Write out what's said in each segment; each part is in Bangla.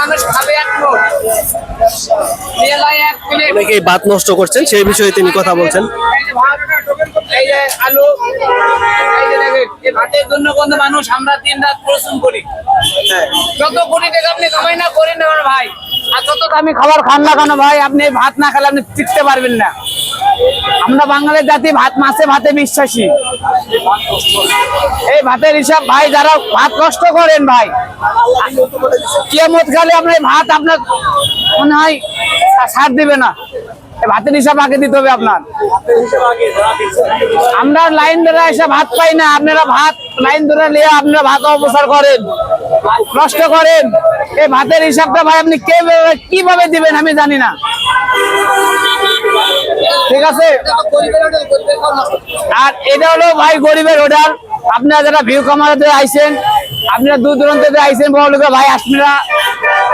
মানুষ খাবে এক নোট এক প্লেট অনেকেই ভাত নষ্ট করছেন, সেই বিষয়ে তিনি কথা বলছেন। এই যে আলু, এই যে দেখেন, এই ভাতের জন্য কোন মানুষ আমরা দিন রাত পরিশ্রম করি। যত কোটি টাকা আপনি কামাই না করেন না আমার ভাই, আর যত দামি খাবার খান না কেন ভাই, আপনি ভাত না খেলে আপনি টিকতে পারবেন না। আমরা বাঙালির জাতি ভাত মাছে ভাতে বিশ্বাসী। এই ভাতের হিসাব ভাই, যারা ভাত নষ্ট করেন ভাই, কিয়ামত কালে আপনার ভাত আপনার মনে হয় ছাড় দিবে না। ভাতের হিসাব আগে দিতে হবে আপনার। আমরা লাইন ধরে এসে ভাত পাই না, আপনারা ভাত লাইন ধরে নিয়ে আপনারা ভাত অপচার করেন, নষ্ট করেন। এই ভাতের হিসাবটা ভাই আপনি কিভাবে দিবেন আমি জানি না। ঠিক আছে, আর এটা হলো ভাই গরিবের হোটেল। আপনারা যারা ভিউ কামাতে আইছেন, আপনারা দূর দূরান্ত থেকে আইছেন, বড় লোক ভাই, আপনারা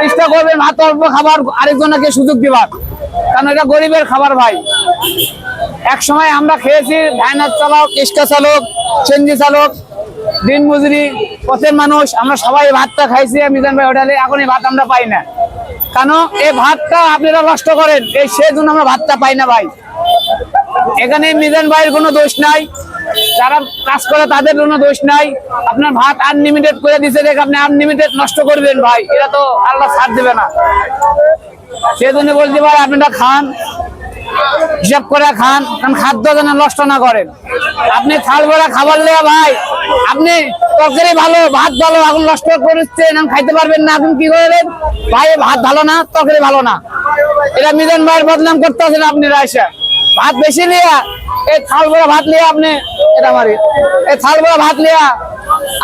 চেষ্টা করবেন ভাত অল্প খাবার আরেকজনকে সুযোগ দিবার, কারণ এটা গরিবের খাবার ভাই। এক সময় আমরা খেয়েছি, ভ্যানের চালক, রিক্সা চালক, চেঞ্জি চালক, দিন মজুরি, পথের মানুষ, আমরা সবাই ভাতটা খাইছি মিজান ভাই হোটেলে। এখন এই ভাত আমরা পাই না, কেন এই ভাতটা আপনারা নষ্ট করেন, এই সেজন্য আমরা ভাতটা পাই না ভাই। এখানে মিজান ভাইয়ের কোনো দোষ নাই, যারা কাজ করে তাদের কোনো দোষ নাই। আপনার ভাত আনলিমিটেড করে দিচ্ছে, দেখে আপনি আনলিমিটেড নষ্ট করবেন ভাই, এটা তো আল্লাহ ছাড় দেবে না। সেজন্য বলতে ভাই আপনারা খান, হিসাব করে খান, কারণ খাদ্য যেন নষ্ট না করেন। আপনি থাল ভরা খাবার নেওয়া ভাই, আপনি তরকারি ভালো, ভাত ভালো, এখন নষ্ট করছেন, খাইতে পারবেন না, এখন কি করবেন ভাই? ভাত ভালো না, তরকারি ভালো না, এটা মিজান ভাইয়ের বদনাম করতে আছেন আপনি। রাইসা ভাত বেশি নিয়ে, এই থাল ভরা ভাত নিয়ে আপনি, এটা মারি, এই থাল ভরা ভাত নিয়ে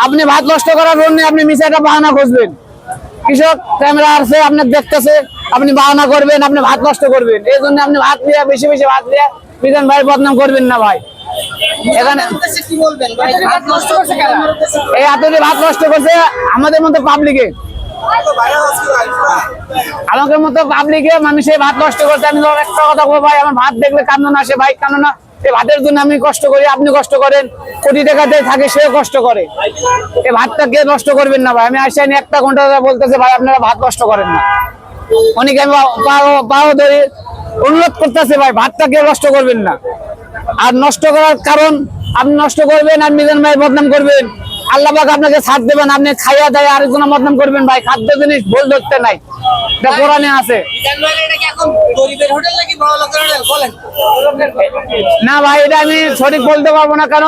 আপনি ভাত নষ্ট করার জন্য আপনি মিশে একটা বাহানা খুঁজবেন। কৃষক ক্যামেরা আছে, আপনার দেখতেছে, আপনি বাহানা করবেন, আপনি ভাত নষ্ট করবেন। এই জন্য আপনি ভাত দিয়ে বেশি বেশি ভাত দিয়ে মিজান ভাইয়ের বদনাম করবেন না ভাই। এখানে কি বলবেন ভাই, ভাত নষ্ট করছে কেন? এই এতদিন ভাত নষ্ট করছে আমাদের মতো পাবলিকে, আমাদের মতো পাবলিকে মানুষের ভাত নষ্ট করছে। আমি একটা কথা বলবো ভাই, আমার ভাত দেখলে কান্না আসে ভাই, কেননা এই ভাতের জন্য আমি কষ্ট করি, আপনি কষ্ট করেন, কোটি টাকা দিয়ে থাকে সেও কষ্ট করে। এই ভাতটা কে নষ্ট করবেন না ভাই। আমি আসেনি একটা ঘন্টা বলতেছে ভাই আপনারা ভাত নষ্ট করেন না, অনেকে আমি পাও ধরে অনুরোধ করতেছে ভাই ভাতটা কে নষ্ট করবেন না। আর নষ্ট করার কারণ আপনি নষ্ট করবেন আর মিজান ভাই বদনাম করবেন, আল্লাহ পাক আপনাকে ছাড় দেবেন, আপনি খাইয়া দেয় আরেকজন বদনাম করবেন ভাই। খাদ্য জিনিস ভুল ধরতে নাই, এটা কোরআনে আছে। না ভাই, এটা আমি সঠিক বলতে পারবো না, কেন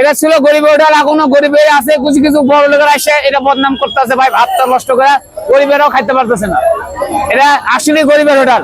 এটা ছিল গরিবের হোটেল, এখনো গরিবের আছে, কিছু কিছু বড় লোকের আসে এটা বদনাম করতেছে ভাই, ভাতটা নষ্ট করে গরিবেরাও খাইতে পারতেছে না। এটা আসলে গরিবের হোটেল।